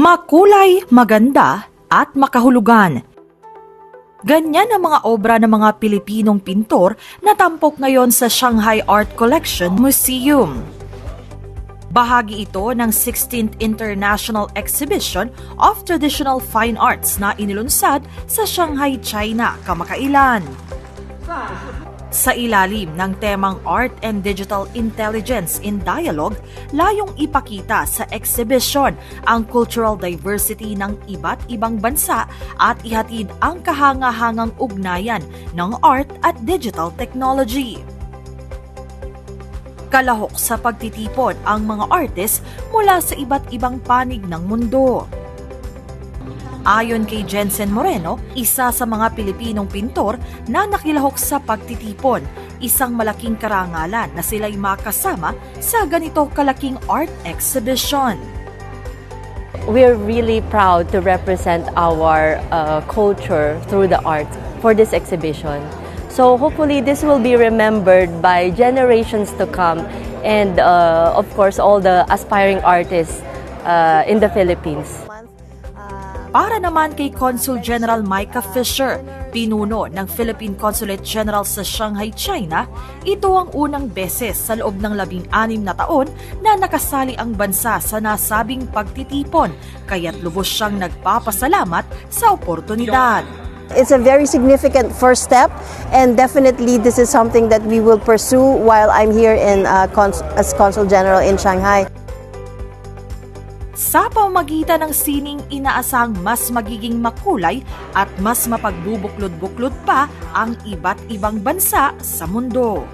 Makulay, maganda, at makahulugan. Ganyan ang mga obra ng mga Pilipinong pintor na tampok ngayon sa Shanghai Art Collection Museum. Bahagi ito ng 16th International Exhibition of Traditional Fine Arts na inilunsad sa Shanghai, China kamakailan. Sa ilalim ng temang Art and Digital Intelligence in Dialogue, layong ipakita sa exhibition ang cultural diversity ng iba't ibang bansa at ihatid ang kahanga-hangang ugnayan ng art at digital technology. Kalahok sa pagtitipon ang mga artist mula sa iba't ibang panig ng mundo. Ayon kay Jensen Moreno, isa sa mga Pilipinong pintor na nakilahok sa pagtitipon, isang malaking karangalan na sila'y makasama sa ganito kalaking art exhibition. We're really proud to represent our culture through the art for this exhibition. So hopefully this will be remembered by generations to come and of course all the aspiring artists in the Philippines. Para naman kay Consul General Micah Fisher, pinuno ng Philippine Consulate General sa Shanghai, China, ito ang unang beses sa loob ng 16 na taon na nakasali ang bansa sa nasabing pagtitipon, kaya't lubos siyang nagpapasalamat sa oportunidad. It's a very significant first step, and definitely this is something that we will pursue while I'm here as Consul General in Shanghai. Sa pamamagitan ng sining, inaasang mas magiging makulay at mas mapagbubuklod-buklod pa ang iba't ibang bansa sa mundo.